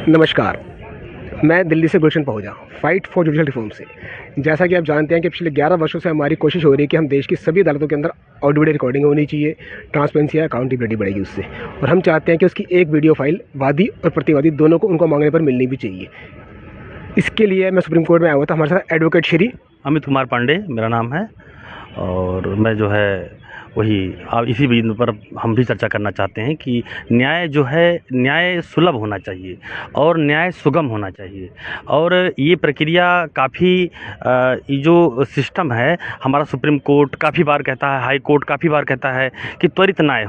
नमस्कार। मैं दिल्ली से गुलशन पहुंचा फाइट फॉर जुडिशल रिफॉर्म से। जैसा कि आप जानते हैं कि पिछले 11 वर्षों से हमारी कोशिश हो रही है कि हम देश की सभी अदालतों के अंदर ऑडियो वीडियो रिकॉर्डिंग होनी चाहिए, ट्रांसपेरेंसी या अकाउंटेबिलिटी बढ़ेगी उससे, और हम चाहते हैं कि उसकी एक वीडियो फाइल वादी और प्रतिवादी दोनों को उनको मांगने पर मिलनी भी चाहिए। इसके लिए मैं सुप्रीम कोर्ट में आया हुआ था। हमारे साथ एडवोकेट श्री अमित कुमार पांडे मेरा नाम है और मैं जो है वही इसी बिंदु पर हम भी चर्चा करना चाहते हैं कि न्याय जो है न्याय सुलभ होना चाहिए और न्याय सुगम होना चाहिए। और ये प्रक्रिया काफ़ी ये जो सिस्टम है हमारा सुप्रीम कोर्ट काफ़ी बार कहता है, हाई कोर्ट काफ़ी बार कहता है कि त्वरित न्याय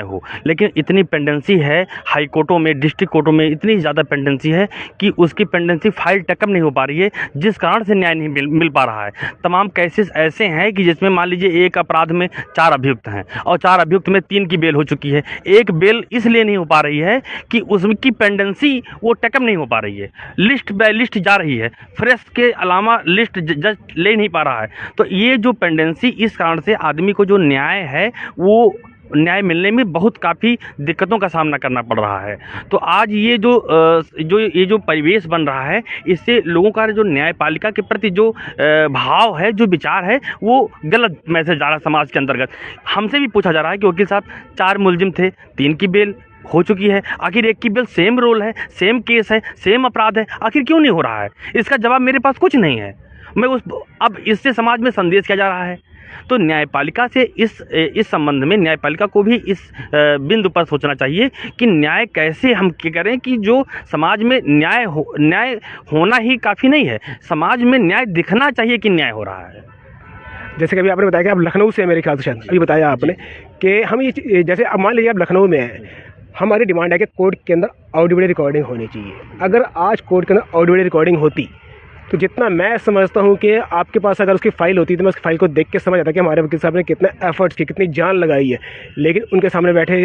हो, लेकिन इतनी पेंडेंसी है हाई कोर्टों में, डिस्ट्रिक्ट कोर्टों में इतनी ज़्यादा पेंडेंसी है कि उसकी पेंडेंसी फाइल टेकअप नहीं हो पा रही है, जिस कारण से न्याय नहीं मिल पा रहा है। तमाम केसेस ऐसे हैं कि जिसमें मान लीजिए एक अपराध में 4 अभियुक्त हैं और 4 अभियुक्त में 3 की बेल हो चुकी है। एक बेल इसलिए नहीं हो पा रही है कि उसकी पेंडेंसी वो टेकअप नहीं हो पा रही है, लिस्ट बाय लिस्ट जा रही है, फ्रेश के अलावा लिस्ट जज ले नहीं पा रहा है। तो ये जो पेंडेंसी, इस कारण से आदमी को जो न्याय है वो न्याय मिलने में बहुत काफ़ी दिक्कतों का सामना करना पड़ रहा है। तो आज ये जो परिवेश बन रहा है, इससे लोगों का जो न्यायपालिका के प्रति जो भाव है, जो विचार है, वो गलत मैसेज जा रहा है समाज के अंतर्गत। हमसे भी पूछा जा रहा है कि वकील साहब 4 मुलजिम थे, 3 की बेल हो चुकी है, आखिर एक की बेल, सेम रोल है, सेम केस है, सेम अपराध है, आखिर क्यों नहीं हो रहा है? इसका जवाब मेरे पास कुछ नहीं है। अब इससे समाज में संदेश किया जा रहा है। तो न्यायपालिका से इस संबंध में न्यायपालिका को भी इस बिंदु पर सोचना चाहिए कि न्याय कैसे हम करें कि जो समाज में न्याय होना ही काफ़ी नहीं है, समाज में न्याय दिखना चाहिए कि न्याय हो रहा है। जैसे कि अभी आपने बताया कि आप लखनऊ से, मेरे ख्याल से शायद अभी बताया आपने कि हम ये, जैसे अब मान लीजिए आप लखनऊ में हैं, हमारी डिमांड है कि कोर्ट के अंदर ऑडियो वीडियो रिकॉर्डिंग होनी चाहिए। अगर आज कोर्ट के अंदर ऑडियो वीडियो रिकॉर्डिंग होती तो जितना मैं समझता हूँ कि आपके पास अगर उसकी फ़ाइल होती तो मैं उस फाइल को देख के समझ आता कि हमारे वकील साहब ने कितने एफर्ट्स किए, कितनी जान लगाई है। लेकिन उनके सामने बैठे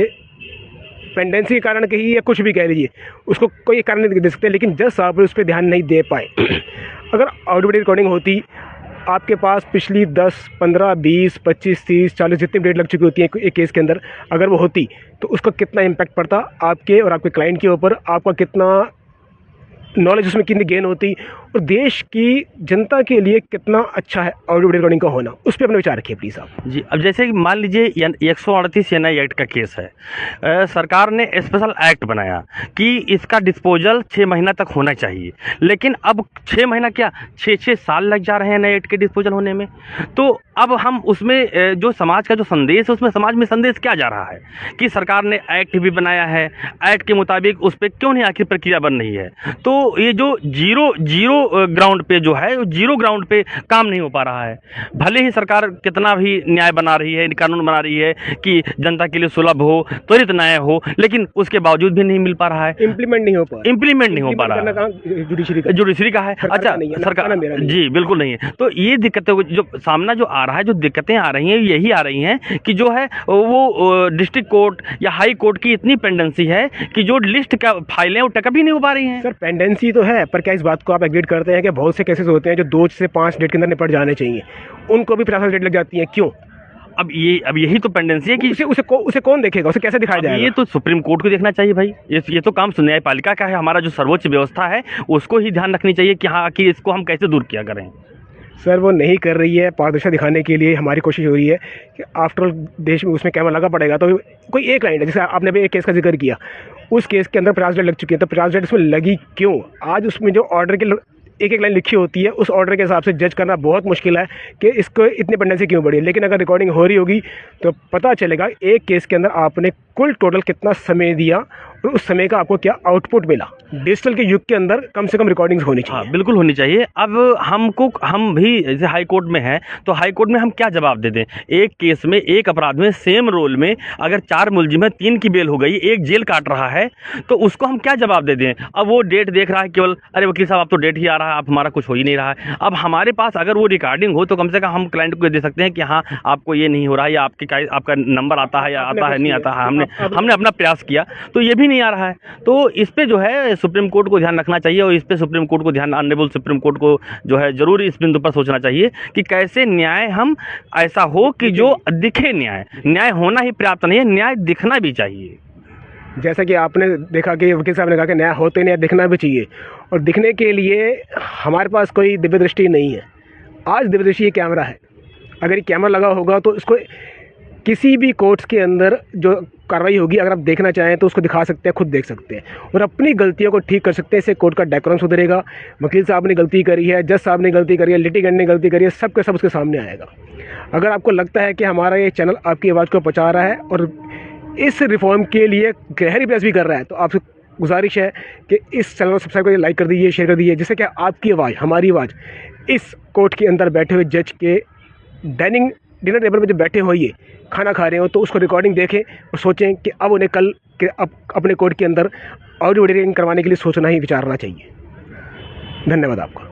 पेंडेंसी के कारण कहिए या कुछ भी कह लीजिए, उसको कोई कारण नहीं दे सकते, लेकिन जज साहब उस पर ध्यान नहीं दे पाए। अगर ऑडियो वीडियो रिकॉर्डिंग होती, आपके पास पिछली 10, 15, 20, 25, 30, 40 जितनी डेट लग चुकी होती है एक केस के अंदर, अगर वो होती तो उसका कितना इम्पैक्ट पड़ता आपके और आपके क्लाइंट के ऊपर, आपका कितना नॉलेज उसमें कितनी गेन होती, और देश की जनता के लिए कितना अच्छा है ऑडियो वीडियो रिकॉर्डिंग का होना। उस पर अपने विचार रखिए प्लीज़ आप जी। अब जैसे कि मान लीजिए 138 एनआई एक्ट का केस है, सरकार ने स्पेशल एक्ट बनाया कि इसका डिस्पोजल 6 महीना तक होना चाहिए, लेकिन अब 6 महीना क्या 6 साल लग जा रहे हैं एनआई एक्ट के डिस्पोजल होने में। तो अब हम उसमें जो समाज का जो संदेश है, उसमें समाज में संदेश क्या जा रहा है कि सरकार ने एक्ट भी बनाया है, एक्ट के मुताबिक उस पर क्यों नहीं आखिर प्रक्रिया बन रही है। तो ये जो जीरो ग्राउंड पे जो है, जीरो ग्राउंड पे काम नहीं हो पा रहा है। भले ही सरकार कितना भी न्याय बना रही है, कानून बना रही है कि जनता के लिए सुलभ हो, त्वरित न्याय हो, लेकिन उसके बावजूद भी नहीं मिल पा रहा है, इम्प्लीमेंट नहीं हो पा रहा है। जुडिशरी का है। अच्छा, सरकार जी बिल्कुल नहीं है। तो ये दिक्कतें जो सामना जो आ रहा है, जो दिक्कतें आ रही हैं, यही आ रही हैं कि जो है वो डिस्ट्रिक्ट कोर्ट या हाई कोर्ट की इतनी पेंडेंसी है कि जो लिस्ट का फाइलें वो टेकअप ही नहीं हो पा रही हैं। सर पेंडेंसी तो है, पर क्या इस बात को आप एग्री करते हैं कि बहुत से केसेस होते हैं जो 2 से 5 डेट के अंदर निपट जाने चाहिए, उनको भी 50 डेट लग जाती है, क्यों? अब यही तो पेंडेंसी है कि उसे कौन देखेगा, उसे कैसे दिखाया जाएगा? ये तो सुप्रीम कोर्ट को देखना चाहिए भाई। ये तो काम न्यायपालिका का है, हमारा जो सर्वोच्च व्यवस्था है उसको ही ध्यान रखनी चाहिए कि हाँ कि इसको हम कैसे दूर किया करें। सर वो नहीं कर रही है। पारदर्शिता दिखाने के लिए हमारी कोशिश हो रही है कि आफ्टर ऑल देश में उसमें कैमरा लगा पड़ेगा तो कोई एक लाइन है, जैसे आपने भी एक केस का जिक्र किया, उस केस के अंदर 50 डेट लग चुकी है, तो 50 डेट उसमें लगी क्यों? आज उसमें जो ऑर्डर के एक लाइन लिखी होती है, उस ऑर्डर के हिसाब से जज करना बहुत मुश्किल है कि इसको इतनी पेंडेंसी क्यों बढ़ी है। लेकिन अगर रिकॉर्डिंग हो रही होगी तो पता चलेगा एक केस के अंदर आपने कुल टोटल कितना समय दिया और उस समय का आपको क्या आउटपुट मिला। डिजिटल के युग के अंदर कम से कम रिकॉर्डिंग्स होनी चाहिए। हाँ बिल्कुल होनी चाहिए। अब हम भी जैसे हाई कोर्ट में हैं तो हाई कोर्ट में हम क्या जवाब दे दें? एक केस में, एक अपराध में, सेम रोल में अगर 4 मुलजिम है, 3 की बेल हो गई, एक जेल काट रहा है, तो उसको हम क्या जवाब दे दें? अब वो डेट देख रहा है केवल, अरे वकील साहब आप तो डेट ही आ रहा है, आप हमारा कुछ हो ही नहीं रहा है। अब हमारे पास अगर वो रिकॉर्डिंग हो तो कम से कम हम क्लाइंट को दे सकते हैं कि हाँ आपको ये नहीं हो रहा है, या आपका नंबर आता है या आता है नहीं आता है, हमने अपना प्रयास किया, तो ये भी नहीं आ रहा है। तो इस पे जो है सुप्रीम कोर्ट को ध्यान रखना चाहिए, और इस पे सुप्रीम कोर्ट को ध्यान, ऑनरेबल सुप्रीम कोर्ट को जो है जरूर इस बिंदु पर सोचना चाहिए कि कैसे न्याय हम ऐसा हो कि जो दिखे। न्याय होना ही पर्याप्त नहीं है, न्याय दिखना भी चाहिए। जैसा कि आपने देखा कि वकील साहब ने कहा कि न्याय होते न्याय दिखना भी चाहिए, और दिखने के लिए हमारे पास कोई दिव्य दृष्टि नहीं है। आज दिव्य दृष्टि ये कैमरा है। अगर ये कैमरा लगा होगा तो इसको किसी भी कोर्ट के अंदर जो कार्रवाई होगी, अगर आप देखना चाहें तो उसको दिखा सकते हैं, खुद देख सकते हैं और अपनी गलतियों को ठीक कर सकते हैं। इससे कोर्ट का डेकोरम सुधरेगा। वकील साहब ने गलती करी है, जज साहब ने गलती करी है, लिटिगेंट ने गलती करी है, सब के सब उसके सामने आएगा। अगर आपको लगता है कि हमारा ये चैनल आपकी आवाज़ को पहुँचा रहा है और इस रिफॉर्म के लिए गहरी बहस भी कर रहा है, तो आपसे गुजारिश है कि इस चैनल को सब्सक्राइब करके लाइक कर दीजिए, शेयर कर दीजिए, जिससे कि आपकी आवाज़, हमारी आवाज़ इस कोर्ट के अंदर बैठे हुए जज के डिनर टेबल पर जब बैठे होइए, खाना खा रहे हो, तो उसको रिकॉर्डिंग देखें और सोचें कि अब उन्हें कल के अपने कोर्ट के अंदर ऑडियो एडिटिंग करवाने के लिए सोचना ही विचारना चाहिए। धन्यवाद आपका।